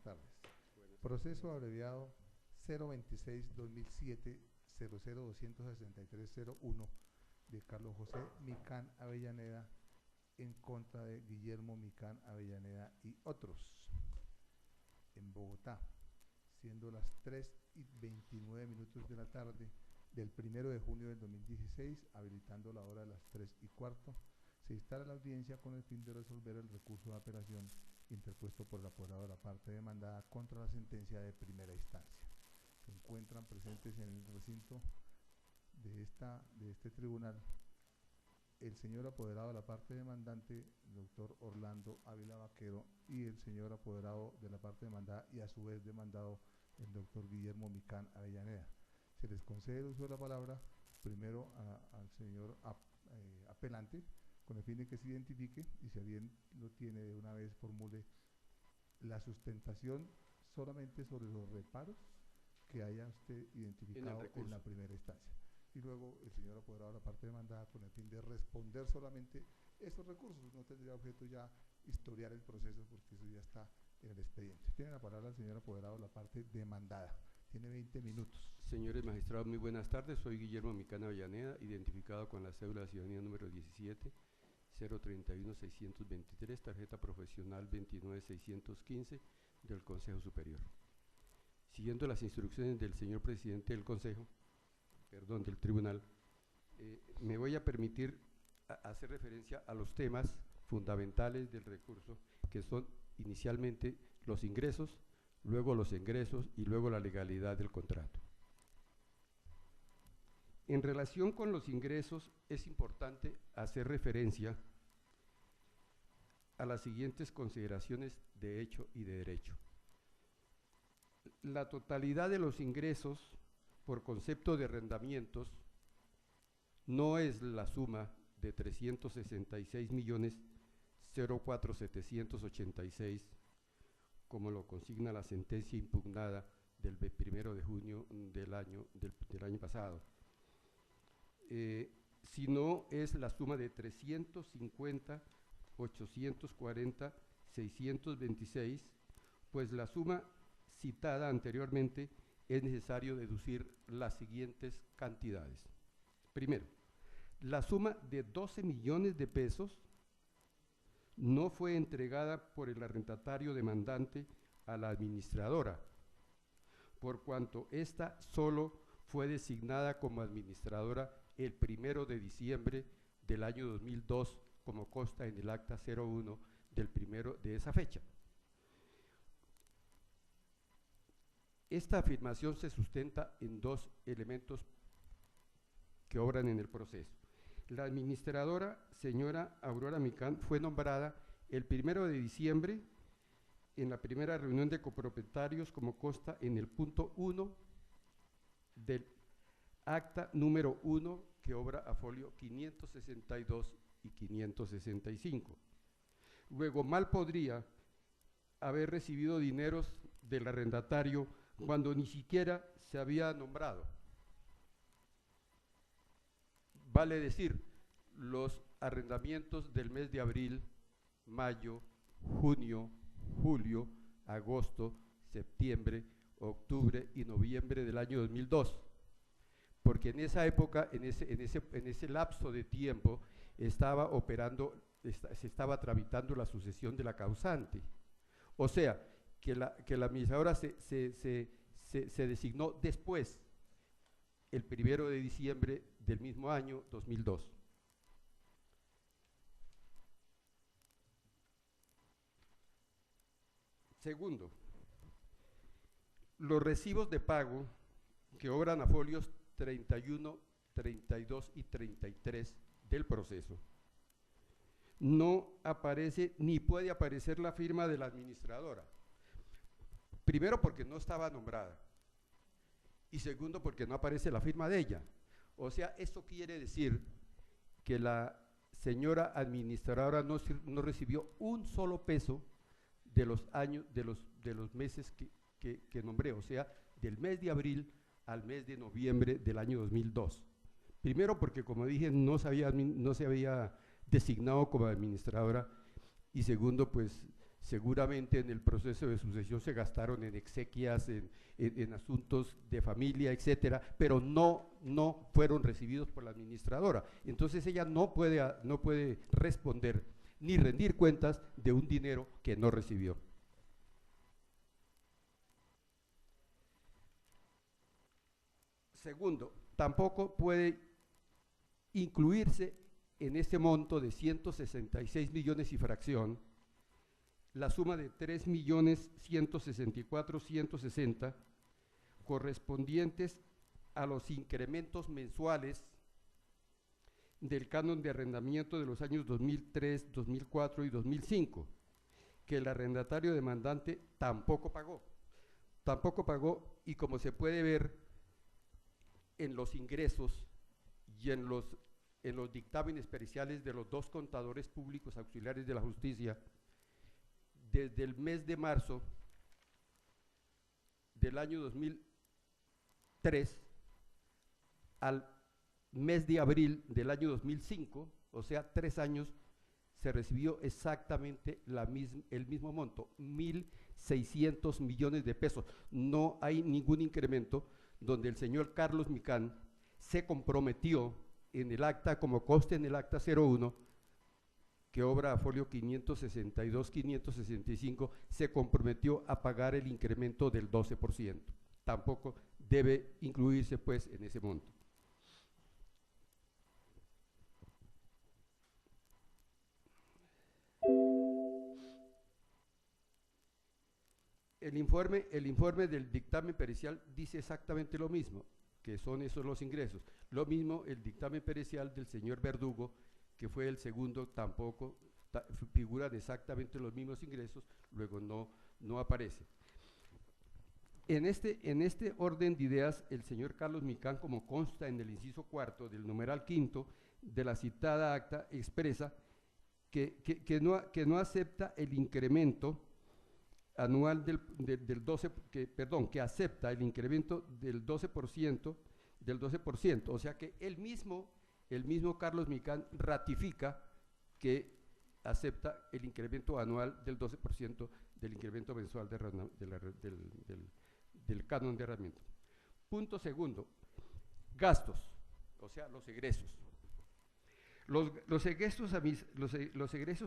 tardes. Proceso abreviado 026-2007-00263-01 de Carlos José Micán Avellaneda en contra de Guillermo Micán Avellaneda y otros en Bogotá, siendo las 3:29 de la tarde del 1 de junio del 2016, habilitando la hora de las 3:15, se instala la audiencia con el fin de resolver el recurso de apelación interpuesto por el apoderado de la parte demandada contra la sentencia de primera instancia. Se encuentran presentes en el recinto de este tribunal el señor apoderado de la parte demandante, el doctor Orlando Ávila Vaquero, y el señor apoderado de la parte demandada y a su vez demandado, el doctor Guillermo Micán Avellaneda. Se les concede el uso de la palabra primero al señor apelante, con el fin de que se identifique y si bien lo tiene de una vez formule la sustentación solamente sobre los reparos que haya usted identificado en la primera instancia. Y luego el señor apoderado de la parte demandada con el fin de responder solamente esos recursos. No tendría objeto ya historiar el proceso porque eso ya está en el expediente. Tiene la palabra el señor apoderado de la parte demandada. Tiene 20 minutos. Señores magistrados, muy buenas tardes. Soy Guillermo Micán Avellaneda, identificado con la cédula de ciudadanía número 17-031-623, tarjeta profesional 29-615 del Consejo Superior. Siguiendo las instrucciones del señor presidente del Consejo, del Tribunal, me voy a permitir hacer referencia a los temas fundamentales del recurso, que son inicialmente los ingresos, luego los egresos y luego la legalidad del contrato. En relación con los ingresos, es importante hacer referencia a las siguientes consideraciones de hecho y de derecho. La totalidad de los ingresos por concepto de arrendamientos no es la suma de 366.004.786, como lo consigna la sentencia impugnada del 1 de junio del año pasado, sino es la suma de 350.840.626, pues la suma citada anteriormente es necesario deducir las siguientes cantidades. Primero, la suma de 12 millones de pesos no fue entregada por el arrendatario demandante a la administradora, por cuanto ésta solo fue designada como administradora el 1 de diciembre del año 2002, como consta en el acta 01 del 1 de esa fecha. Esta afirmación se sustenta en dos elementos que obran en el proceso. La administradora, señora Aurora Micán, fue nombrada el 1 de diciembre en la primera reunión de copropietarios, como consta en el punto 1 del acta número 1, que obra a folio 562 y 565. Luego, mal podría haber recibido dineros del arrendatario cuando ni siquiera se había nombrado. Vale decir, los arrendamientos del mes de abril, mayo, junio, julio, agosto, septiembre, octubre y noviembre del año 2002, porque en esa época, en ese lapso de tiempo, se estaba tramitando la sucesión de la causante. O sea, que la administradora se designó después, el 1 de diciembre del mismo año 2002. Segundo, los recibos de pago que obran a folios 31, 32 y 33 del proceso, no aparece ni puede aparecer la firma de la administradora. Primero, porque no estaba nombrada, y segundo, porque no aparece la firma de ella. O sea, esto quiere decir que la señora administradora no recibió un solo peso de los años, de los meses que nombré, o sea, del mes de abril al mes de noviembre del año 2002. Primero, porque, como dije, no se había designado como administradora, y segundo, pues seguramente en el proceso de sucesión se gastaron en exequias, en asuntos de familia, etcétera, pero no fueron recibidos por la administradora. Entonces ella no puede responder ni rendir cuentas de un dinero que no recibió. Segundo, tampoco puede incluirse en este monto de 166 millones y fracción la suma de 3.164.160 correspondientes a los incrementos mensuales del canon de arrendamiento de los años 2003, 2004 y 2005, que el arrendatario demandante tampoco pagó. Tampoco pagó, y como se puede ver en los ingresos y en los dictámenes periciales de los dos contadores públicos auxiliares de la justicia, desde el mes de marzo del año 2003 al mes de abril del año 2005, o sea, 3 años, se recibió exactamente el mismo monto, 1.600 millones de pesos. No hay ningún incremento, donde el señor Carlos Micán se comprometió en el acta, como consta en el acta 01, que obra a folio 562-565, se comprometió a pagar el incremento del 12%. Tampoco debe incluirse, pues, en ese monto. El informe del dictamen pericial dice exactamente lo mismo, que son esos los ingresos. Lo mismo el dictamen pericial del señor Verdugo, que fue el segundo, tampoco figuran exactamente los mismos ingresos, luego no aparece. En este orden de ideas, el señor Carlos Micán, como consta en el inciso cuarto del numeral quinto de la citada acta, expresa que no acepta el incremento anual del 12, que acepta el incremento del 12%, o sea que el mismo Carlos Micán ratifica que acepta el incremento anual del 12% del incremento mensual del canon de arrendamiento. Punto segundo, gastos, o sea, los egresos. Los egresos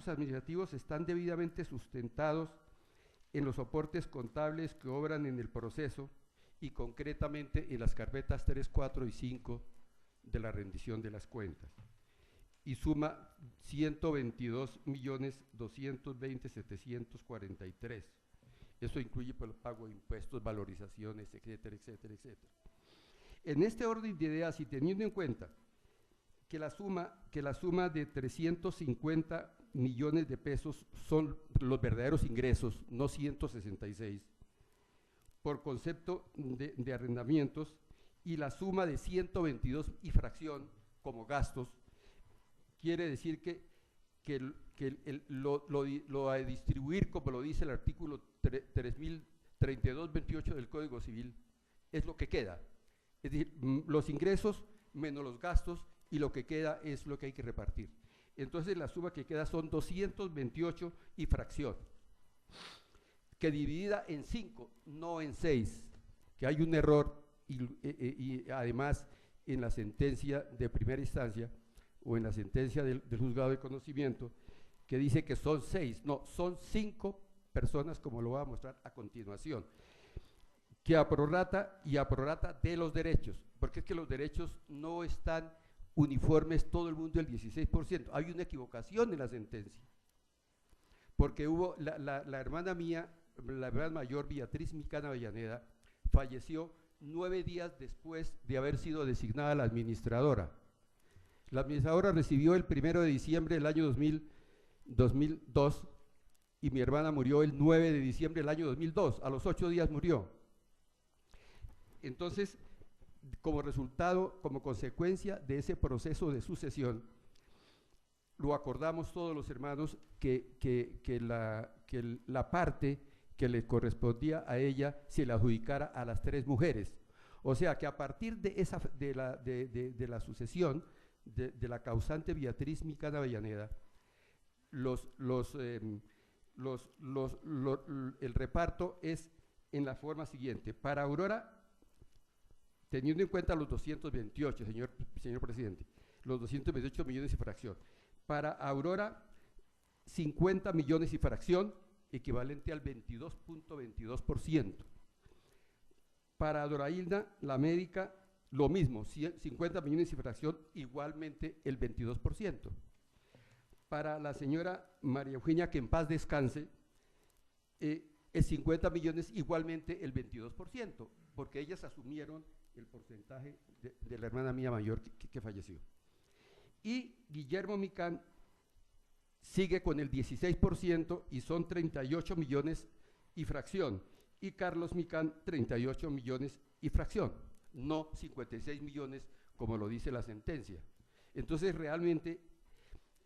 administrativos están debidamente sustentados en los soportes contables que obran en el proceso y concretamente en las carpetas 3, 4 y 5 de la rendición de las cuentas, y suma 122.220.743. Eso incluye por el pago de impuestos, valorizaciones, etcétera, etcétera, etcétera. En este orden de ideas, y teniendo en cuenta que la suma de 350 millones de pesos son los verdaderos ingresos, no 166, por concepto de arrendamientos, y la suma de 122 y fracción como gastos, quiere decir que lo a distribuir, como lo dice el artículo 3032-28 del Código Civil, es lo que queda. Es decir, los ingresos menos los gastos, y lo que queda es lo que hay que repartir. Entonces la suma que queda son 228 y fracción, que dividida en 5, no en 6, que hay un error, y además en la sentencia de primera instancia o en la sentencia del juzgado de conocimiento, que dice que son 6, no, son 5 personas, como lo voy a mostrar a continuación, que a prorrata de los derechos, porque es que los derechos no están uniformes todo el mundo el 16%. Hay una equivocación en la sentencia, porque hubo la hermana mía, la hermana mayor Beatriz Micán Avellaneda, falleció 9 días después de haber sido designada la administradora. La administradora recibió el 1 de diciembre del año 2002 y mi hermana murió el 9 de diciembre del año 2002, a los 8 días murió. Entonces, como resultado, como consecuencia de ese proceso de sucesión, lo acordamos todos los hermanos que la parte que le correspondía a ella se le adjudicara a las 3 mujeres. O sea que a partir de la sucesión de la causante Beatriz Micán Avellaneda, el reparto es en la forma siguiente. Para Aurora, teniendo en cuenta los 228, señor presidente, los 228 millones y fracción. Para Aurora, 50 millones y fracción, equivalente al 22.22%. Para Dorailda, la médica, lo mismo, 50 millones y fracción, igualmente el 22%. Para la señora María Eugenia, que en paz descanse, es 50 millones, igualmente el 22%, porque ellas asumieron el porcentaje de la hermana mía mayor que falleció. Y Guillermo Micán sigue con el 16% y son 38 millones y fracción. Y Carlos Micán, 38 millones y fracción, no 56 millones como lo dice la sentencia. Entonces realmente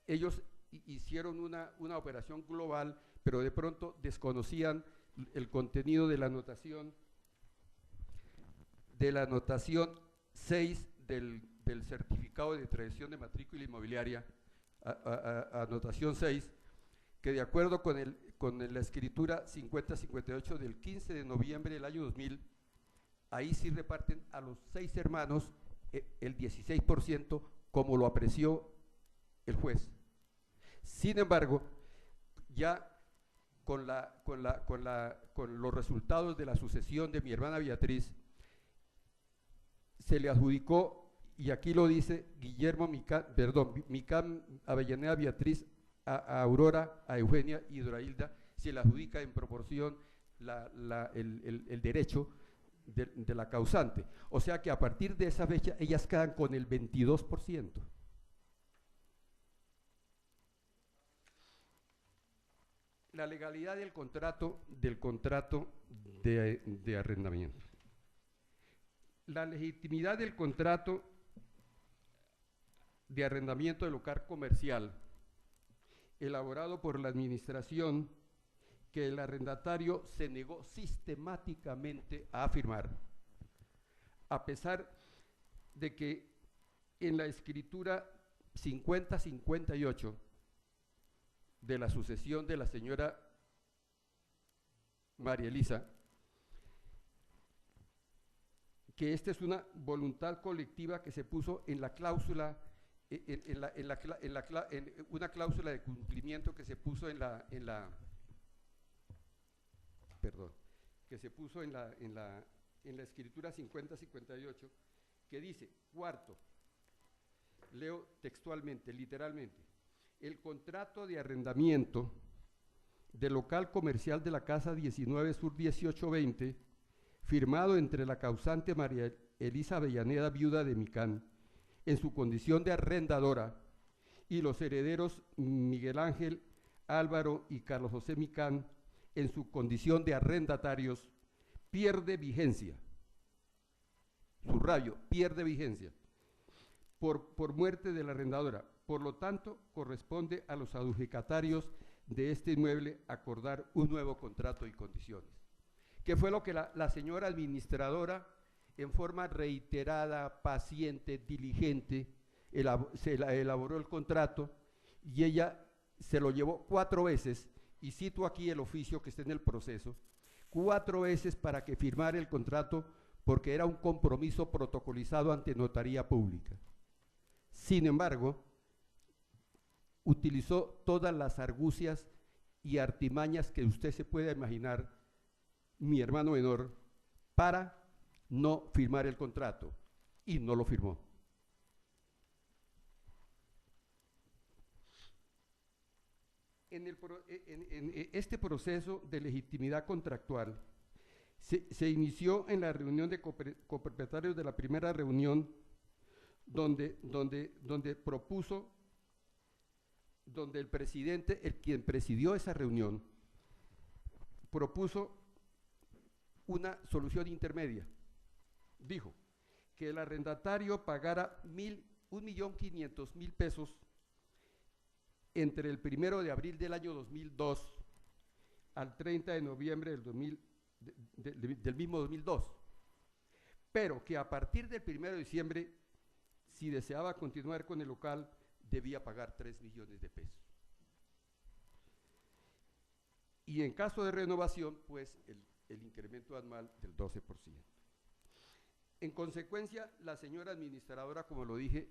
ellos hicieron una operación global, pero de pronto desconocían el contenido de la anotación 6 del certificado de tradición de matrícula inmobiliaria, anotación 6, que de acuerdo con la escritura 5058 del 15 de noviembre del año 2000, ahí sí reparten a los 6 hermanos el 16%, como lo apreció el juez. Sin embargo, ya con los resultados de la sucesión de mi hermana Beatriz, se le adjudicó, y aquí lo dice Guillermo Micán Avellaneda Beatriz, a Aurora, a Eugenia y Dorailda, se le adjudica en proporción el derecho de la causante. O sea que a partir de esa fecha ellas quedan con el 22%. La legalidad del contrato de arrendamiento. La legitimidad del contrato de arrendamiento de local comercial elaborado por la administración, que el arrendatario se negó sistemáticamente a firmar, a pesar de que en la escritura 5058 de la sucesión de la señora María Elisa, que esta es una voluntad colectiva que se puso en la cláusula, una cláusula de cumplimiento que se puso en la escritura 5058, que dice, cuarto, leo textualmente, literalmente, el contrato de arrendamiento del local comercial de la Casa 19 Sur 1820, firmado entre la causante María Elisa Avellaneda, viuda de Micán, en su condición de arrendadora, y los herederos Miguel Ángel, Álvaro y Carlos José Micán, en su condición de arrendatarios, pierde vigencia. Subrayo, pierde vigencia por muerte de la arrendadora. Por lo tanto, corresponde a los adjudicatarios de este inmueble acordar un nuevo contrato y condiciones. ¿Qué fue lo que la señora administradora, en forma reiterada, paciente, diligente, elaboró el contrato, y ella se lo llevó 4 veces, y cito aquí el oficio que está en el proceso, 4 veces para que firmara el contrato, porque era un compromiso protocolizado ante notaría pública. Sin embargo, utilizó todas las argucias y artimañas que usted se pueda imaginar, mi hermano menor, para no firmar el contrato, y no lo firmó. En este proceso de legitimidad contractual se inició en la reunión de copropietarios de la primera reunión, donde el presidente, quien presidió esa reunión, propuso una solución intermedia. Dijo que el arrendatario pagara 1.500.000 pesos entre el 1 de abril del año 2002 al 30 de noviembre del mismo 2002, pero que a partir del 1 de diciembre, si deseaba continuar con el local, debía pagar 3 millones de pesos. y en caso de renovación, pues el incremento anual del 12%. En consecuencia, la señora administradora, como lo dije,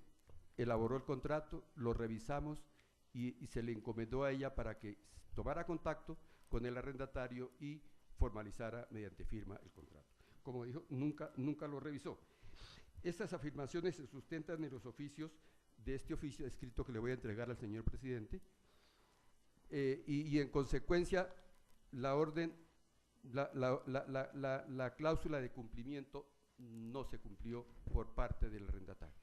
elaboró el contrato, lo revisamos y se le encomendó a ella para que tomara contacto con el arrendatario y formalizara mediante firma el contrato. Como dijo, nunca lo revisó. Estas afirmaciones se sustentan en los oficios de este oficio escrito que le voy a entregar al señor presidente, y en consecuencia la orden, la cláusula de cumplimiento no se cumplió por parte del arrendatario.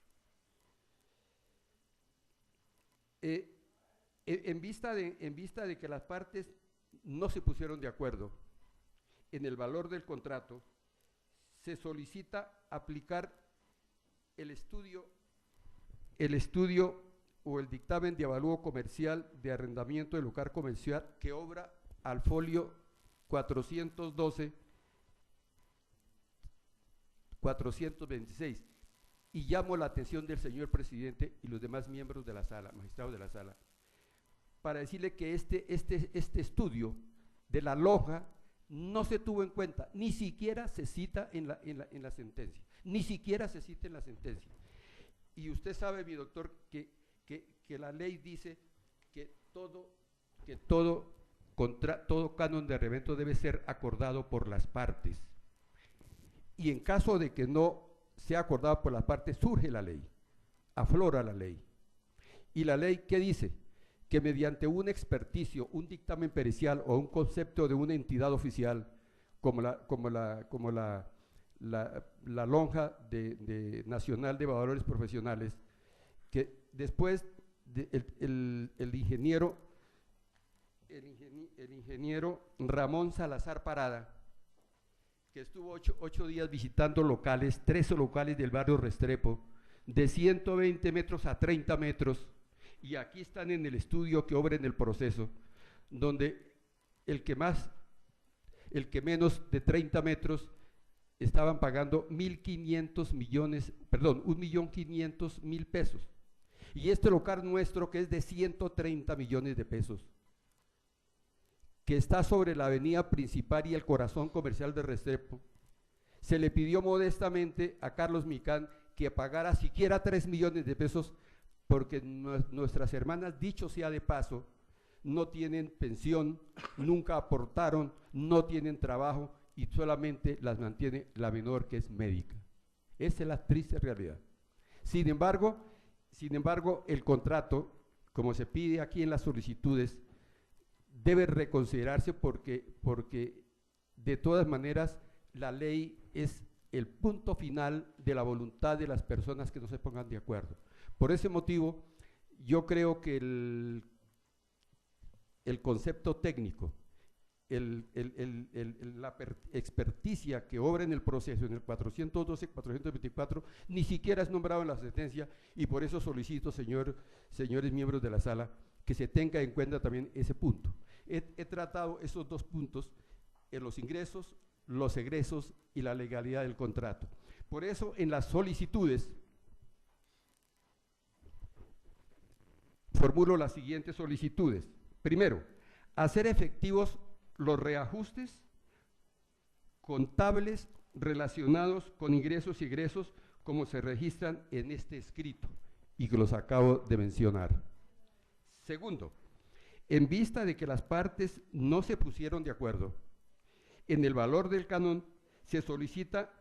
En vista de que las partes no se pusieron de acuerdo en el valor del contrato, se solicita aplicar el estudio o el dictamen de avalúo comercial de arrendamiento de lugar comercial que obra al folio 412-426, y llamo la atención del señor presidente y los demás miembros de la sala, magistrados de la sala, para decirle que este estudio de la lonja no se tuvo en cuenta, ni siquiera se cita en la sentencia, ni siquiera se cita en la sentencia. Y usted sabe, mi doctor, que la ley dice que todo canon de arrendamiento debe ser acordado por las partes. Y en caso de que no sea acordado por las partes, surge la ley, aflora la ley. ¿Y la ley qué dice? Que mediante un experticio, un dictamen pericial o un concepto de una entidad oficial, como la lonja nacional de evaluadores profesionales, que después el ingeniero Ramón Salazar Parada, que estuvo 8 días visitando locales, 13 locales del barrio Restrepo, de 120 metros a 30 metros, y aquí están en el estudio que obra en el proceso, donde el que menos de 30 metros estaban pagando 1.500.000 pesos. Y este local nuestro, que es de 130 millones de pesos, que está sobre la avenida principal y el corazón comercial de Restrepo, se le pidió modestamente a Carlos Micán que pagara siquiera 3 millones de pesos, porque nuestras hermanas, dicho sea de paso, no tienen pensión, nunca aportaron, no tienen trabajo y solamente las mantiene la menor, que es médica. Esa es la triste realidad. Sin embargo, el contrato, como se pide aquí en las solicitudes, debe reconsiderarse porque de todas maneras la ley es el punto final de la voluntad de las personas que no se pongan de acuerdo. Por ese motivo, yo creo que el concepto técnico, la experticia que obra en el proceso, en el 412-424, ni siquiera es nombrado en la sentencia, y por eso solicito, señores miembros de la sala, que se tenga en cuenta también ese punto. He tratado esos dos puntos en los ingresos, los egresos y la legalidad del contrato. Por eso, en las solicitudes, formulo las siguientes solicitudes. Primero, hacer efectivos los reajustes contables relacionados con ingresos y egresos como se registran en este escrito y que los acabo de mencionar. Segundo, en vista de que las partes no se pusieron de acuerdo en el valor del canon, se solicita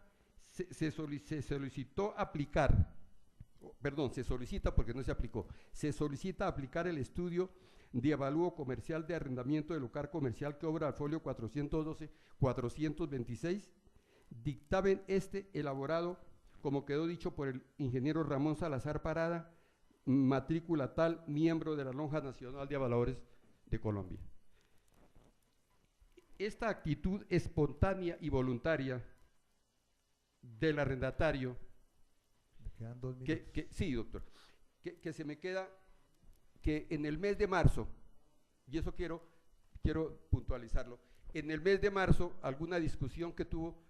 porque no se aplicó, se solicita aplicar el estudio de avalúo comercial de arrendamiento de lugar comercial que obra al folio 412-426, dictamen elaborado, como quedó dicho, por el ingeniero Ramón Salazar Parada, matrícula tal, miembro de la Lonja Nacional de Evaluadores de Colombia. Esta actitud espontánea y voluntaria del arrendatario, sí, doctor, que se me queda, que en el mes de marzo, y eso quiero puntualizarlo, en el mes de marzo, alguna discusión que tuvo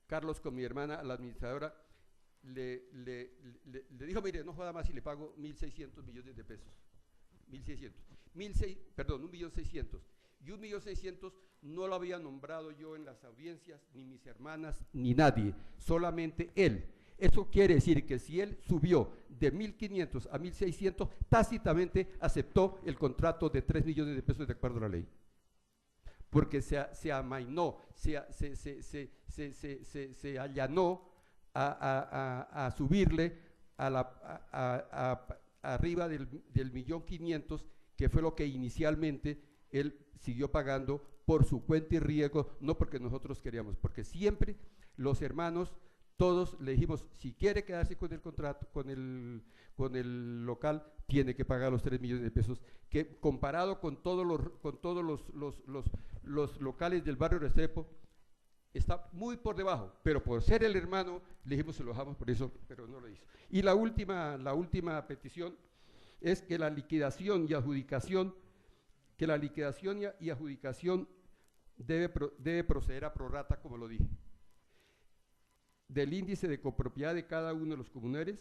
Carlos con mi hermana, la administradora, le dijo, mire, no joda más y le pago 1.600 millones de pesos. 1.600. Perdón, 1.600.000. Y 1.600.000 no lo había nombrado yo en las audiencias, ni mis hermanas, ni nadie, solamente él. Eso quiere decir que si él subió de 1.500 a 1.600, tácitamente aceptó el contrato de 3 millones de pesos de acuerdo a la ley. Porque se amainó, se allanó a subirle arriba del 1.500.000, que fue lo que inicialmente él siguió pagando por su cuenta y riesgo, no porque nosotros queríamos, porque siempre los hermanos, todos le dijimos, si quiere quedarse con el contrato, con el local, tiene que pagar los 3 millones de pesos, que comparado con todos los locales del barrio Restrepo, está muy por debajo, pero por ser el hermano, le dijimos, se lo dejamos por eso, pero no lo hizo. Y la última petición es que la liquidación y adjudicación, debe proceder a prorrata, como lo dije, del índice de copropiedad de cada uno de los comuneros,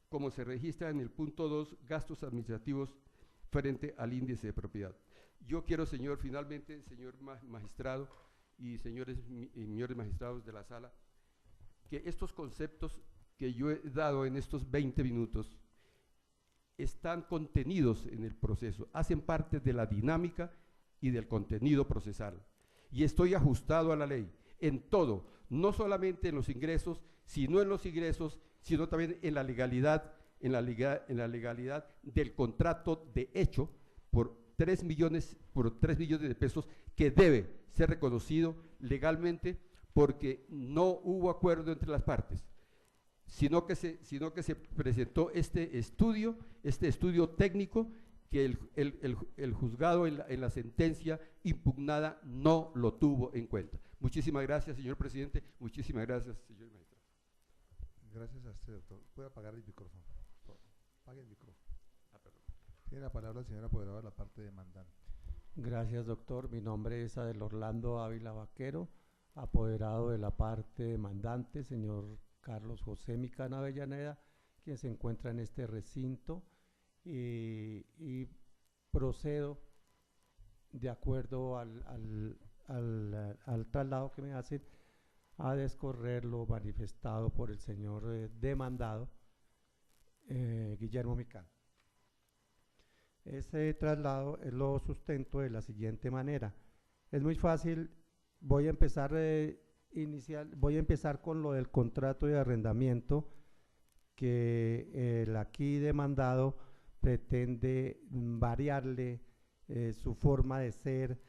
como se registra en el punto 2, gastos administrativos frente al índice de propiedad. Yo quiero, finalmente, señor magistrado y señores magistrados de la sala, que estos conceptos que yo he dado en estos 20 minutos están contenidos en el proceso, hacen parte de la dinámica y del contenido procesal. Y estoy ajustado a la ley en todo, no solamente en los ingresos, sino también en la legalidad, del contrato de hecho por 3 millones de pesos, que debe ser reconocido legalmente porque no hubo acuerdo entre las partes, sino que se presentó este estudio técnico que el juzgado en la sentencia impugnada no lo tuvo en cuenta. Muchísimas gracias, señor presidente. Muchísimas gracias, señor magistrado. Gracias a usted, doctor. ¿Puede apagar el micrófono? Apague el micrófono. Perdón. Tiene la palabra el señor apoderado de la parte demandante. Gracias, doctor. Mi nombre es Adel Orlando Ávila Vaquero, apoderado de la parte demandante, señor Carlos José Micán Avellaneda, quien se encuentra en este recinto, y procedo de acuerdo al traslado que me hacen a descorrer lo manifestado por el señor demandado Guillermo Micán. Ese traslado lo sustento de la siguiente manera. Es muy fácil, voy a empezar con lo del contrato de arrendamiento, que el aquí demandado pretende variarle su forma de ser,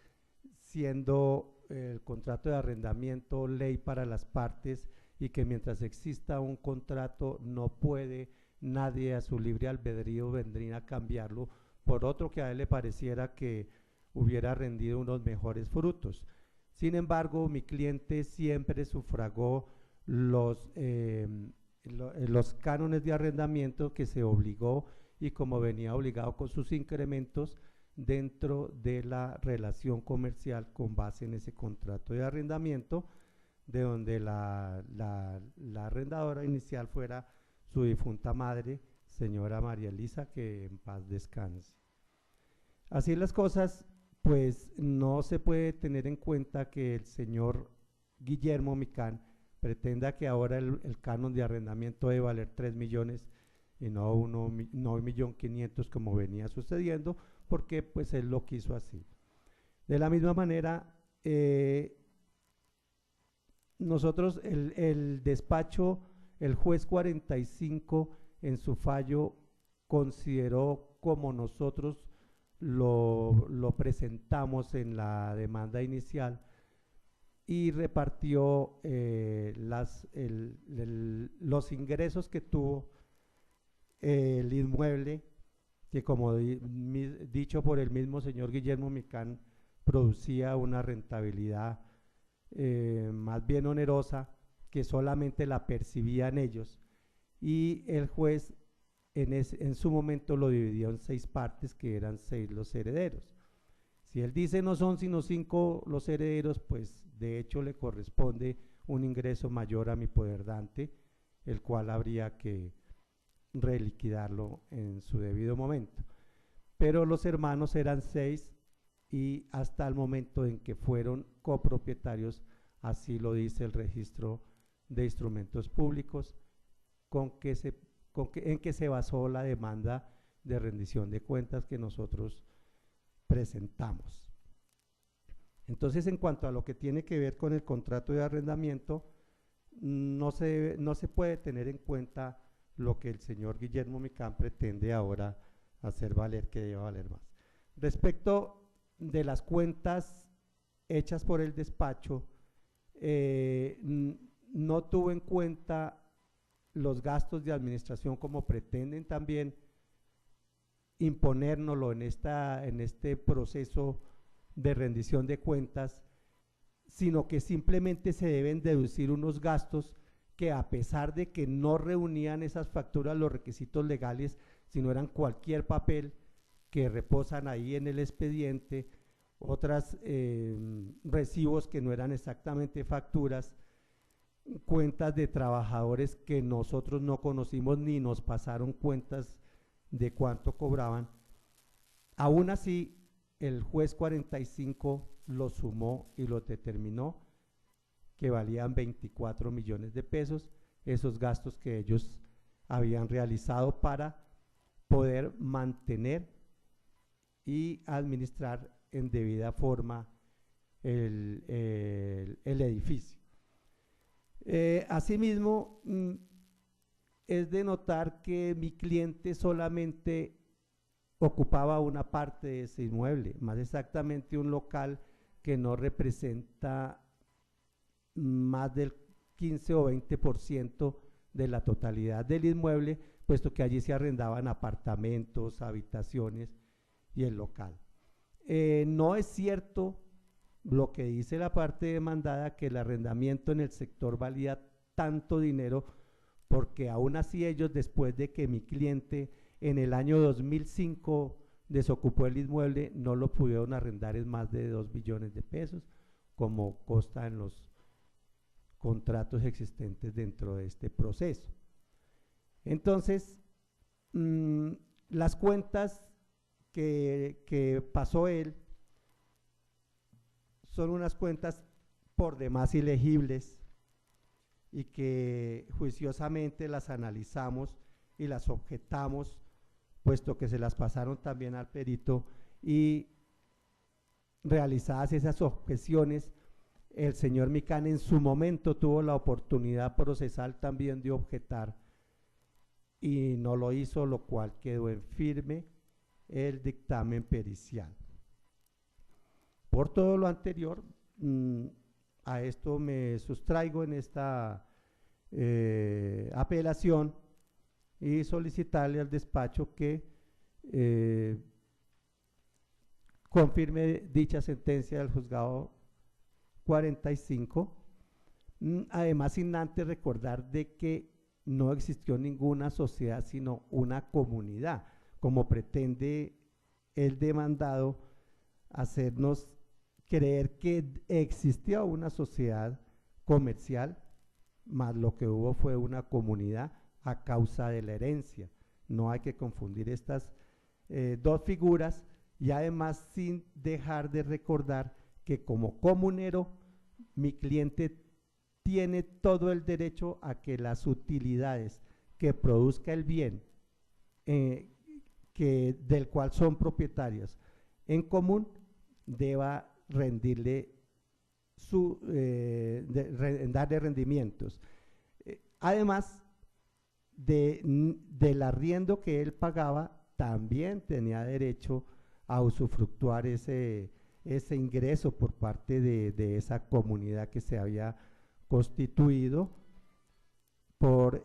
siendo el contrato de arrendamiento ley para las partes, y que mientras exista un contrato no puede nadie a su libre albedrío venir a cambiarlo por otro que a él le pareciera que hubiera rendido unos mejores frutos. Sin embargo, mi cliente siempre sufragó los cánones de arrendamiento que se obligó, y como venía obligado con sus incrementos dentro de la relación comercial con base en ese contrato de arrendamiento, de donde la arrendadora inicial fuera su difunta madre, señora María Elisa, que en paz descanse. Así las cosas, pues no se puede tener en cuenta que el señor Guillermo Micán pretenda que ahora el canon de arrendamiento debe valer 3 millones y no 1.500.000 como venía sucediendo, porque pues él lo quiso así. De la misma manera, nosotros el despacho, el juez 45 en su fallo consideró, como nosotros lo presentamos en la demanda inicial, y repartió los ingresos que tuvo el inmueble, que como dicho por el mismo señor Guillermo Micán, producía una rentabilidad más bien onerosa, que solamente la percibían ellos, y el juez en su momento lo dividió en 6 partes, que eran 6 los herederos. Si él dice no son sino 5 los herederos, pues de hecho le corresponde un ingreso mayor a mi poderdante, el cual habría que reliquidarlo en su debido momento. Pero los hermanos eran 6, y hasta el momento en que fueron copropietarios, así lo dice el registro de instrumentos públicos, en que se basó la demanda de rendición de cuentas que nosotros presentamos. Entonces, en cuanto a lo que tiene que ver con el contrato de arrendamiento, no se puede tener en cuenta lo que el señor Guillermo Micán pretende ahora hacer valer, que debe valer más. Respecto de las cuentas hechas por el despacho, no tuvo en cuenta los gastos de administración como pretenden también imponérnoslo en este proceso de rendición de cuentas, sino que simplemente se deben deducir unos gastos que, a pesar de que no reunían esas facturas los requisitos legales, sino eran cualquier papel que reposan ahí en el expediente, otras recibos que no eran exactamente facturas, cuentas de trabajadores que nosotros no conocimos ni nos pasaron cuentas de cuánto cobraban. Aún así, el juez 45 lo sumó y lo determinó que valían 24 millones de pesos esos gastos que ellos habían realizado para poder mantener y administrar en debida forma el edificio. Asimismo, es de notar que mi cliente solamente ocupaba una parte de ese inmueble, más exactamente un local que no representa más del 15 o 20% de la totalidad del inmueble, puesto que allí se arrendaban apartamentos, habitaciones y el local. No es cierto lo que dice la parte demandada, que el arrendamiento en el sector valía tanto dinero, porque aún así ellos, después de que mi cliente en el año 2005 desocupó el inmueble, no lo pudieron arrendar en más de 2 billones de pesos, como consta en los contratos existentes dentro de este proceso. Entonces, las cuentas que pasó él son unas cuentas por demás ilegibles y que juiciosamente las analizamos y las objetamos, puesto que se las pasaron también al perito, y realizadas esas objeciones, el señor Micán en su momento tuvo la oportunidad procesal también de objetar y no lo hizo, lo cual quedó en firme el dictamen pericial. Por todo lo anterior, a esto me sustraigo en esta apelación y solicitarle al despacho que confirme dicha sentencia del juzgado 45. Además, sin antes recordar de que no existió ninguna sociedad, sino una comunidad, como pretende el demandado hacernos creer que existía una sociedad comercial, más lo que hubo fue una comunidad a causa de la herencia. No hay que confundir estas dos figuras, y además sin dejar de recordar que como comunero mi cliente tiene todo el derecho a que las utilidades que produzca el bien del cual son propietarios en común deba rendirle darle rendimientos. Además del arriendo que él pagaba, también tenía derecho a usufructuar ese ingreso por parte de esa comunidad que se había constituido por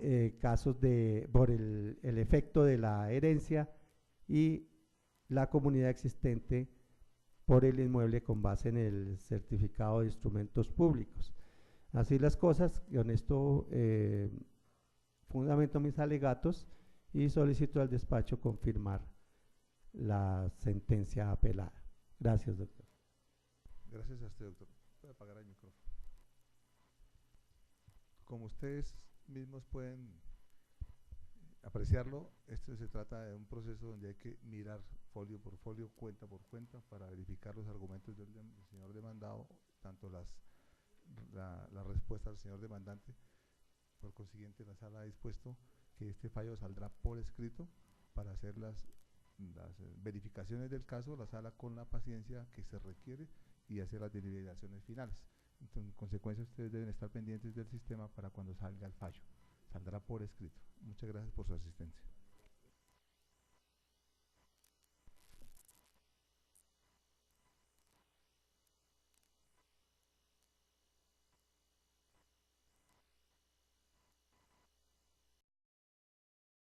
por el efecto de la herencia y la comunidad existente por el inmueble con base en el certificado de instrumentos públicos. Así las cosas, con esto fundamento mis alegatos y solicito al despacho confirmar la sentencia apelada. Gracias, doctor. Gracias a usted, doctor. Voy a apagar el micrófono. Como ustedes mismos pueden apreciarlo. Esto se trata de un proceso donde hay que mirar folio por folio, cuenta por cuenta, para verificar los argumentos del señor demandado, tanto la respuesta del señor demandante. Por consiguiente, la sala ha dispuesto que este fallo saldrá por escrito para hacer las verificaciones del caso, la sala con la paciencia que se requiere y hacer las deliberaciones finales. Entonces, en consecuencia, ustedes deben estar pendientes del sistema para cuando salga el fallo. Saldrá por escrito. Muchas gracias por su asistencia.